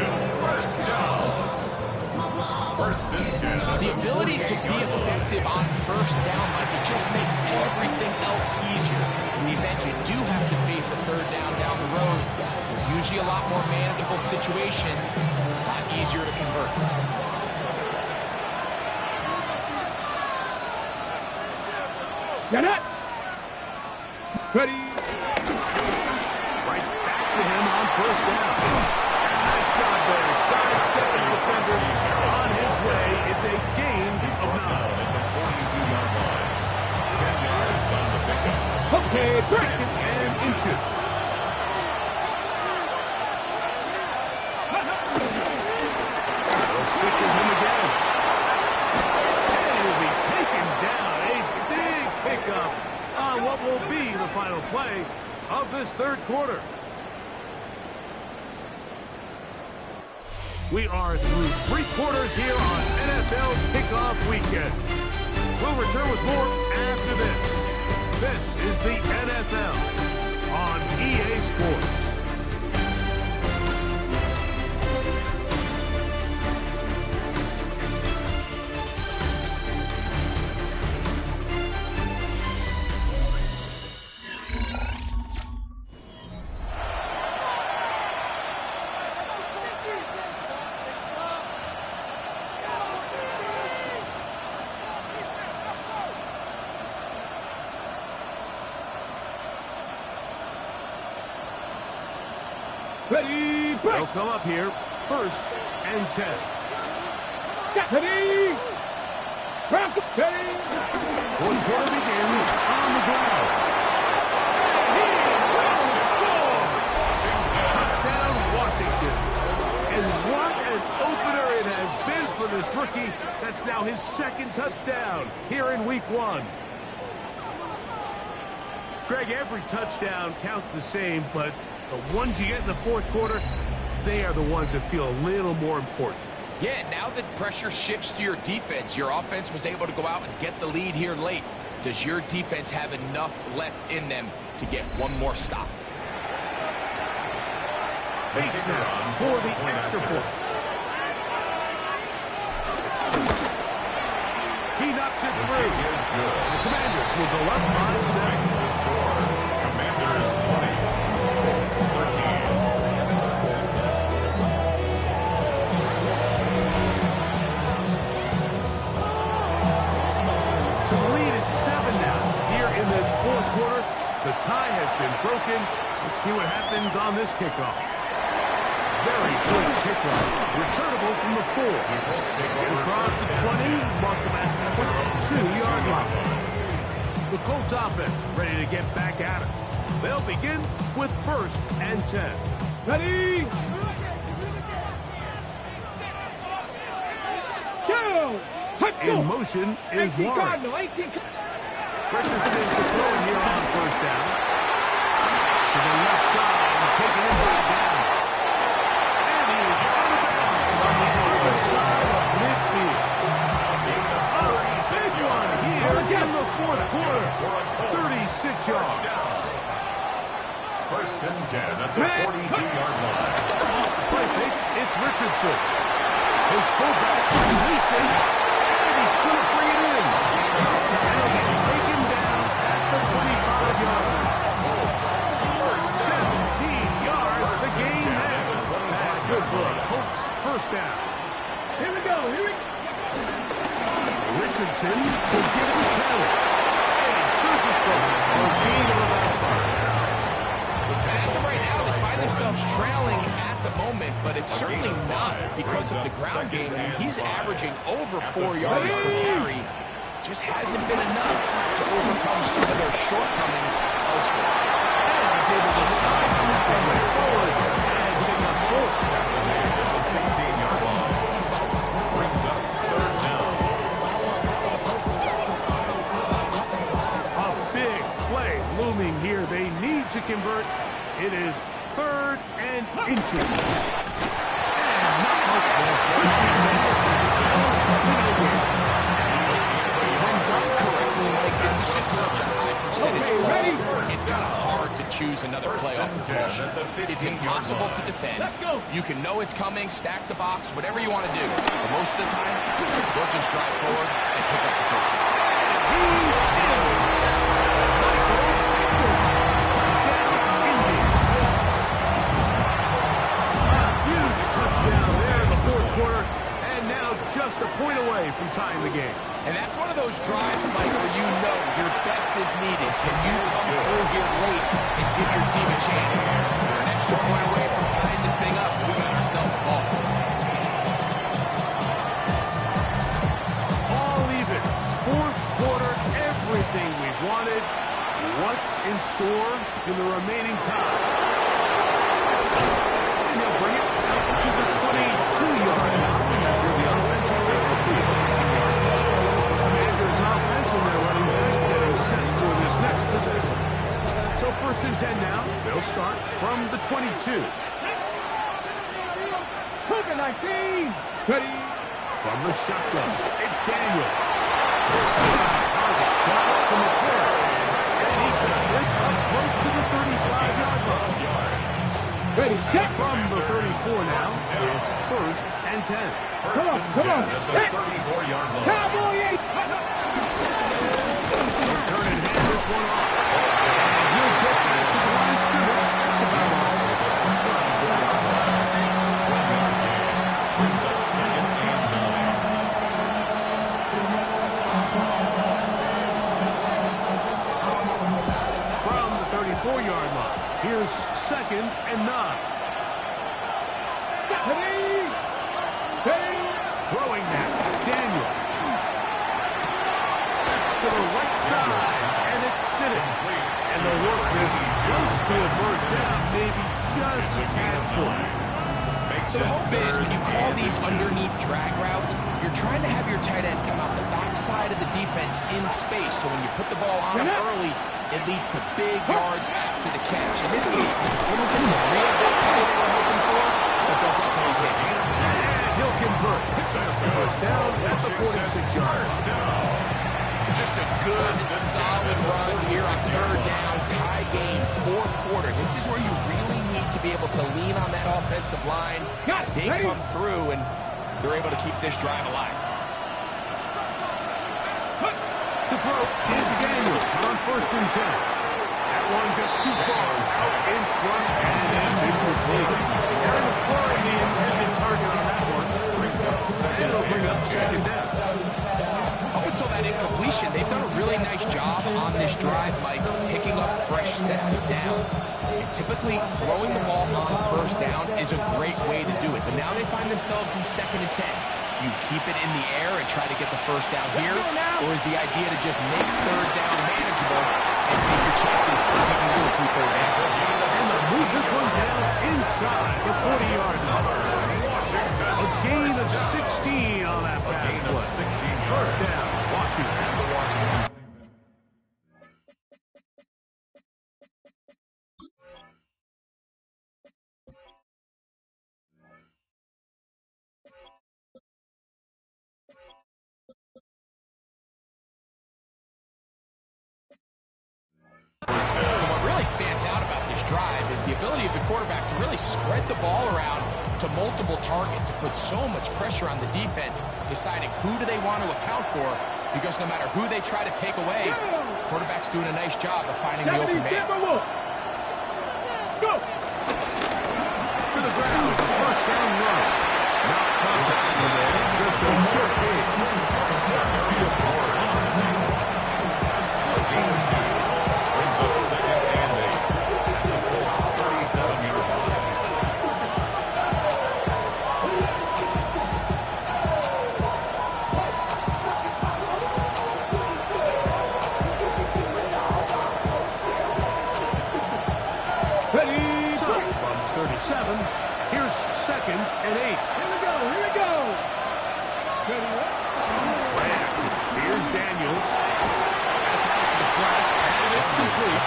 first down, Mike, it just makes everything else easier. In the event you do have to face a third down the road, they're usually a lot more manageable situations, a lot easier to convert. Get it! Ready? Right back to him on first down. Nice job there. Sidestepping defenders on his way. It's a gain of 9. At the 42-yard line. 10 yards on the pickup. Okay, Second and inches. They'll stick with him again. And he'll be taken down. A big pickup on what will be the final play of this third quarter. We are through 3 quarters here on NFL Kickoff Weekend. We'll return with more after this. This is the NFL on EA Sports. ready, break! They'll come up here, 1st and 10. Ready! Rock, ready! Fourth quarter begins on the ground. He will score! Touchdown, Washington. And what an opener it has been for this rookie. That's now his 2nd touchdown here in week 1. Greg, every touchdown counts the same, but the ones you get in the fourth quarter, they are the ones that feel a little more important. Yeah, now that pressure shifts to your defense, your offense was able to go out and get the lead here late. Does your defense have enough left in them to get one more stop? Bates now for the extra point. He knocks it through. The Commanders will go up on 7. The score, Commanders 20, Colts 13. So the lead is 7 now. Here in this fourth quarter, the tie has been broken. Let's see what happens on this kickoff. Very good kickoff. Returnable from the 4. Get across the 20. Mark them at the 2-yard line. The Colts offense ready to get back at it. They'll begin with 1st and 10. Ready! Go! In motion is Warren. Richardson to throw it here on 1st down. To the left side and taking it back down. And he is out of bounds on the other side of midfield. A big one here in the fourth quarter. 36 yards. 1st and 10 at the 42-yard line. Play fake, it's Richardson. His fullback releasing, and he's going to bring it in. And he'll be taken down at the 25-yard line. 17 yards to gain there. That's good for a Colts 1st down. Here we go, here we go! Richardson will give it to Taylor. And he surges forward for a gain of about 5. As of right now, they find themselves trailing at the moment, but it's certainly not because of the ground game. I mean, he's averaging over 4 yards per carry. Just hasn't been enough to overcome some of their shortcomings elsewhere. And he's able to sidestep his way forward and pick up 4. The 16-yard line. Brings up 3rd down. A big play looming here. They need to convert. It is 3rd and inches. And not much more. When done correctly, Mike, this is just such a high percentage. Okay, ready? It's kind of hard to choose another play off the motion. It's impossible to defend. You can know it's coming, stack the box, whatever you want to do. But most of the time, they'll just drive forward and pick up the 1st down. He's in. Touchdown, Indy. A huge touchdown there in the fourth quarter, and now just a point away from tying the game. And that's one of those drives, Mike, where you know your best is needed. Can you come through here late and give your team a chance? We're an extra point away from tying this thing up. We got ourselves a ball. All even. Fourth quarter, everything we've wanted. What's in store in the remaining time? And they'll bring it out to the 22-yard line. That's where the offense will take the field. Commanders offense and their running back getting set for this next possession. So 1st and 10 now. They'll start from the 22. Cooking 19. Steady. From the shotgun, it's Daniel. Target got up to McCord. And he's got this up close to the 35-yard line. Ready, set. From the 34 now, it's 1st and 10. Come on. Hit. 34-yard line. Cowboy 8. They'll turn and hand this one off. And he'll get back to the line of scrimmage. It's about all. Brings up 2nd and 9. From the 34-yard line, here's 2nd and 9. Steady. Throwing that, Daniel. To the right side, and it's sitting. And they'll work this close to a first down, maybe just a tad short. So the hope is when you call these underneath drag routes, you're trying to have your tight end come out the backside of the defense in space. So when you put the ball on him early, it leads to big yards after the catch. In this case, they don't get the real big play they were hoping for, but they'll definitely take it. And he'll convert. First down at the 46-yard. Just a good, solid run here on 3rd down, tie game, 4th quarter. This is where you really need to be able to lean on that offensive line. They come through, and they're able to keep this drive alive. To throw is Daniel on 1st and 10. That one just too far, out in front, and it's incomplete. Aaron McCord, the intended target on that one. And it'll bring up 2nd down. Up until that incompletion, they've done a really nice job on this drive, Mike, picking up fresh sets of downs. And typically, throwing the ball on 1st down is a great way to do it. But now they find themselves in 2nd and 10. Do you keep it in the air and try to get the 1st down here? Or is the idea to just make 3rd down manageable and take your chances of taking over through 3rd down? And they'll move this one down inside the 40-yard line. A gain of 16 on that pass play. 1st down, Washington. What really stands out about this drive is the ability of the quarterback to really spread the ball around to multiple targets and put so much pressure on the defense, deciding who do they want to account for, because no matter who they try to take away, quarterback's doing a nice job of finding the open man. Let's go. To the ground, the 1st down run. Not contact in there, just a short gain. Brings up 2nd and 8. At the Colts 37-yard line. Ready. From 37, here's 2nd and 8. Here we go. Steady. Here's Daniels. That's out to the flat, and it's complete.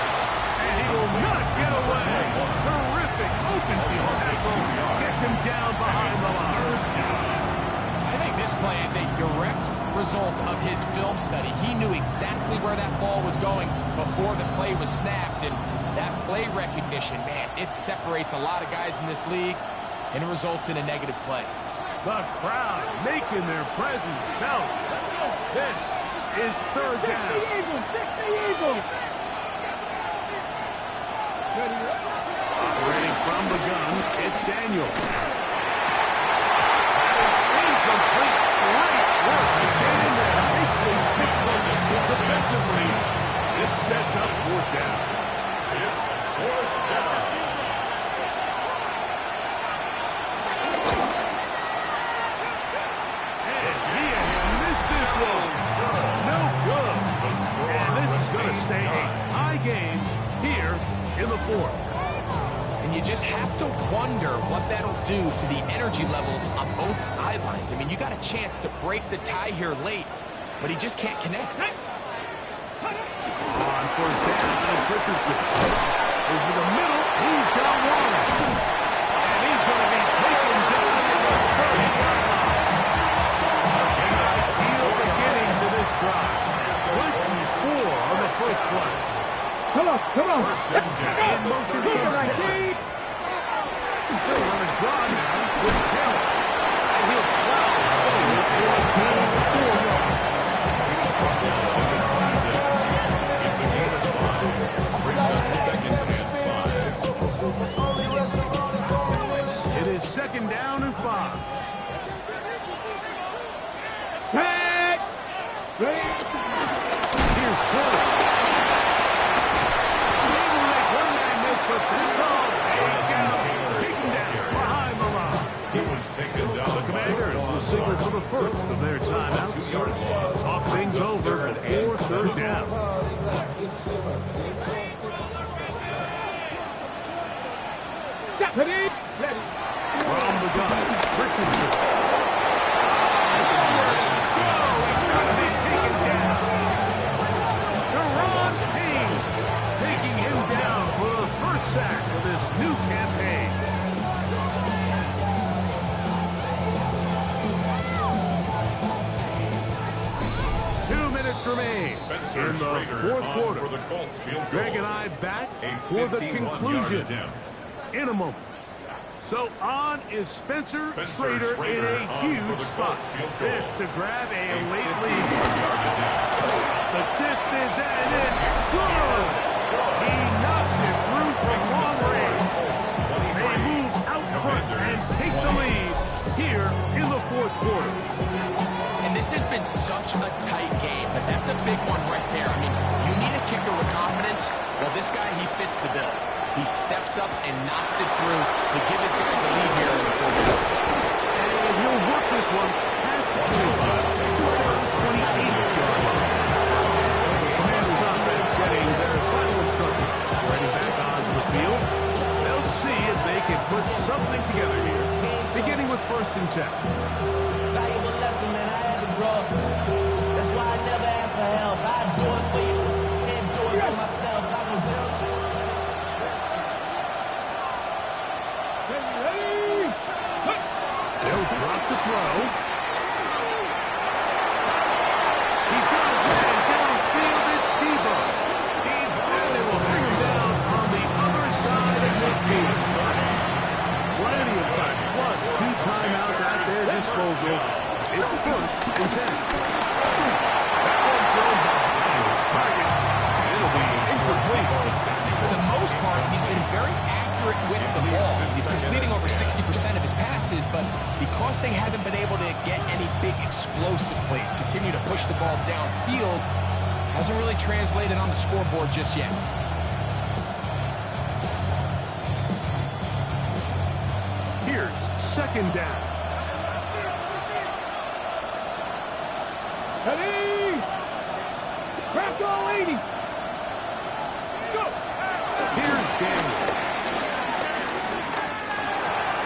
And he will not get away. Terrific open field tackle. Gets him down behind the line. I think this play is a direct result of his film study. He knew exactly where that ball was going before the play was snapped, and that play recognition, man, it separates a lot of guys in this league, and it results in a negative play. The crowd making their presence felt. This is third down. Operating from the gun, it's Daniel. That is incomplete. Great work to get in there. Nicely picked up defensively. It sets up fourth down. It's fourth down. And he missed this one. No good. And this is going to stay a tie game here in the fourth. And you just have to wonder what that'll do to the energy levels on both sidelines. I mean, you got a chance to break the tie here late, but he just can't connect. On first down, it's Richardson. Over the middle, he's got one. And he's going to be taken down at the 30-yard line. An ideal beginning to this drive. 24 on the first play. Come on. In motion comes Kelly. Still on a draw now with Kelly. And he'll plow forward for a gain of 4 yards. It's a gain of 5. Brings up second and 5. It is second down and 5. Here's Kelly. Taken down behind the line. He was taken down. The Commanders will signal for the first of their timeouts. Talk things over before third down. From the gun, Richardson. Taking him down for the first sack of this new campaign. Minutes remain Spencer in the Schrader fourth on quarter. for the Colts field Greg goal. and I back A for the 51-yard conclusion attempt. in a moment. So on is Spencer Schrader in a on for huge the spot. Colts field goal. This to grab a A late lead. 51-yard attempt. The distance, and it's good. He knocks it through from long range. They move out front and take the lead here in the fourth quarter. And this has been such a tight game, but that's a big one right there. I mean, you need a kicker with confidence. Well, this guy, he fits the bill. He steps up and knocks it through to give his guys a lead here in the fourth quarter. And he'll work this one past the 25 to around 28-yard line. The Commanders offense getting their final instruction. Heading back onto the field. They'll see if they can put something together here. Beginning with first and 10. Valuable lesson that I had to grow up. That's why I never ask for help. I do it for you. Can't do it for myself. I go 0-2. They'll drop to throw. He's got his man downfield. It's Debo. And they will bring him down on the other side of midfield. Plenty of time, plus 2 timeouts at their disposal. It's first and 10. That one thrown behind his target. It'll be incomplete. For the most part, he's been very accurate with the ball. He's completing over 60% of his passes, but because they haven't been able to get any big explosive plays, continue to push the ball downfield, hasn't really translated on the scoreboard just yet. Here's second down. Ready? Crack all 80. Go. Here's Daniel.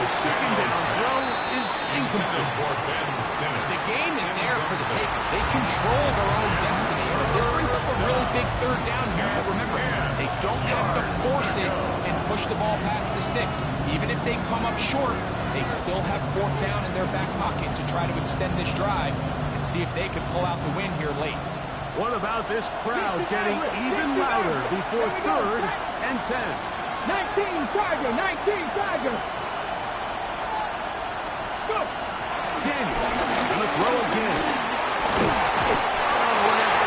The second down throw is incomplete. For Ben Simmons. The game is there for the taking. They control their own destiny. This brings up a really big third down here. But remember, they don't have to force it and push the ball past the sticks. Even if they come up short, they still have fourth down in their back pocket to try to extend this drive and see if they can pull out the win here late. What about this crowd getting even louder before third and 10? 19 Tiger, 19 Tiger. Go. Daniel gonna throw again. Oh, and a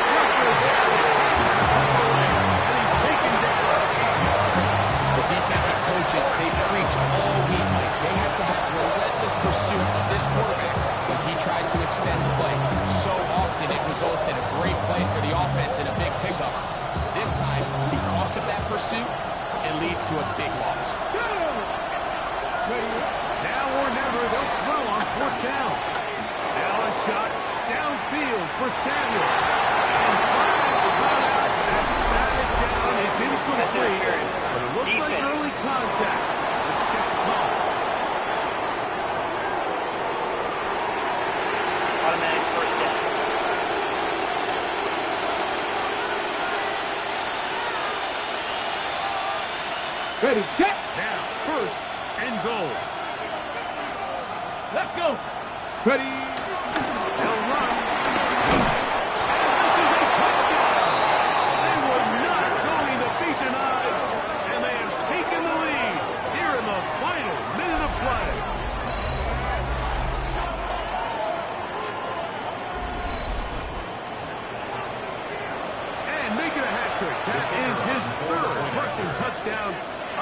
for Samuel. And flags come out. That's batted down. It's incomplete. But it looked like early contact. Let's check the call. Automatic first down. Ready, set. Now, first and goal. Let's go. Ready. They'll run. And this is a touchdown. They were not going to be denied. And they have taken the lead here in the final minute of play. And making a hat trick. That is his third rushing touchdown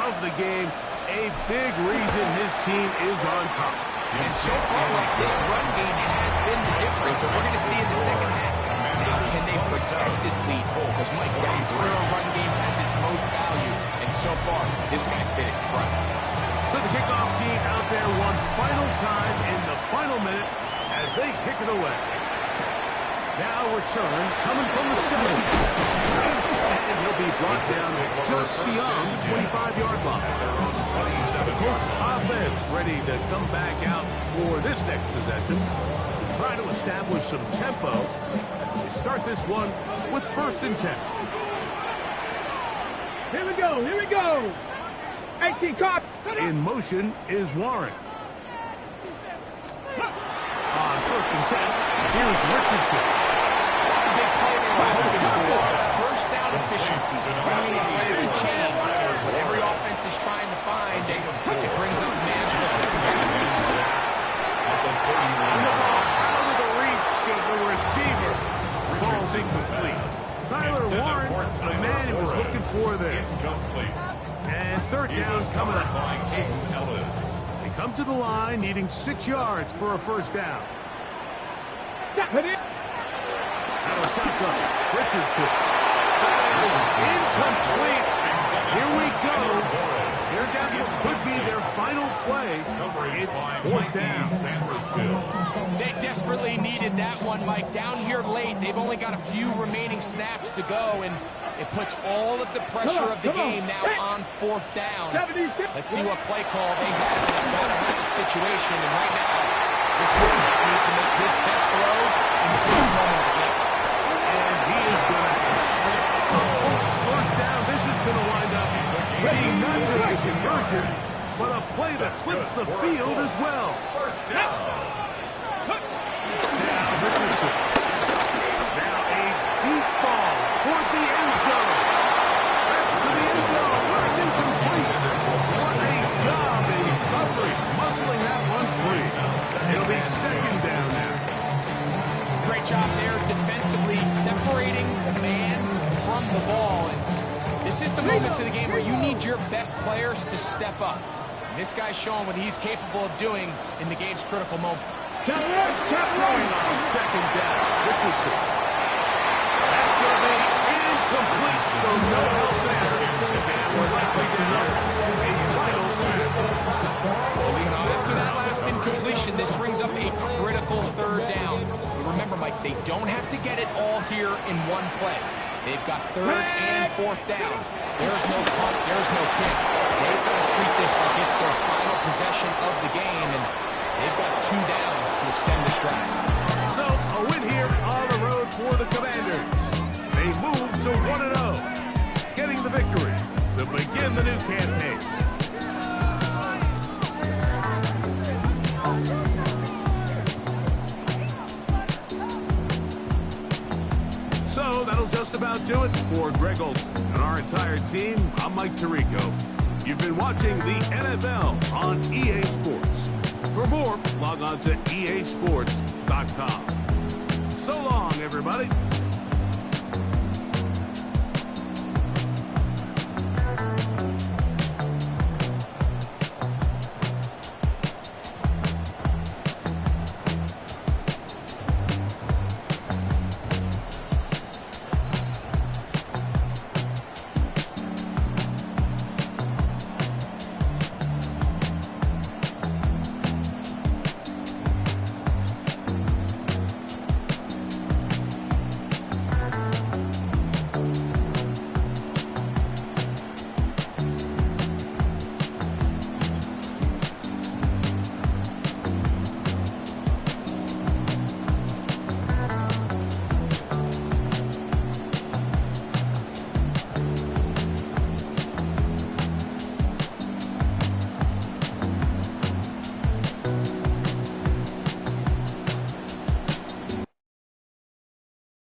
of the game. A big reason his team is on top. And so far, this run game has been the difference, and we're going to see in the second half. Now, can they protect this lead? Because, Mike, that's where a run game has its most value. And so far, this guy's been incredible. So the kickoff team out there one final time in the final minute as they kick it away. Now return coming from the 7. And he'll be brought down just beyond the 25-yard line. The Colts offense ready to come back out for this next possession. Try to establish some tempo as they start this one with 1st and 10. Here we go. Here we go. 18 cop. In motion is Warren. On 1st and 10, here's Richardson. Big play they were hoping for. First down efficiency, staying ahead of the chains. Is what every offense is trying to find. It brings up manageable second down. And the ball out of the reach of the receiver. Ball's incomplete. Tyler Warren, the man he was looking for there. And 3rd down coming up. They come to the line needing 6 yards for a 1st down. Now a shotgun. Richardson. Incomplete. Here we go. Here down what could be their final play. It's 4th down. They desperately needed that one, Mike. Down here late, they've only got a few remaining snaps to go, and it puts all of the pressure of the game now on 4th down. Let's see what play call they have in a gotta-have-it situation, and right now, this quarterback needs to make his best throw in the first moment of the game. And he is going to Colts 1st down. This is going to wind up being not just a conversion, but a play that flips the field as well. 1st down. Now Richardson. Now a deep ball toward the end zone. That's to the end zone. Where it's incomplete. What a job in coverage, muscling that one free. It'll be 2nd down now. Great job there defensively, separating the man from the ball. And this is the moments of the game where you need your best players to step up. And this guy's showing what he's capable of doing in the game's critical moment. Throwing on 2nd down. Richardson. That's going to be incomplete, so no help there. And we're likely to have a final snap. So now after that last incompletion, this brings up a critical 3rd down. But remember, Mike, they don't have to get it all here in one play. They've got 3rd and 4th down. There's no punt, there's no kick. They've got to treat this like it's their final possession of the game, and they've got 2 downs to extend this drive. So, a win here on the road for the Commanders. They move to 1-0, getting the victory to begin the new campaign. So, that'll just about do it for Greg Olson and our entire team. I'm Mike Tirico. You've been watching the NFL on EA Sports. For more, log on to easports.com. So long, everybody.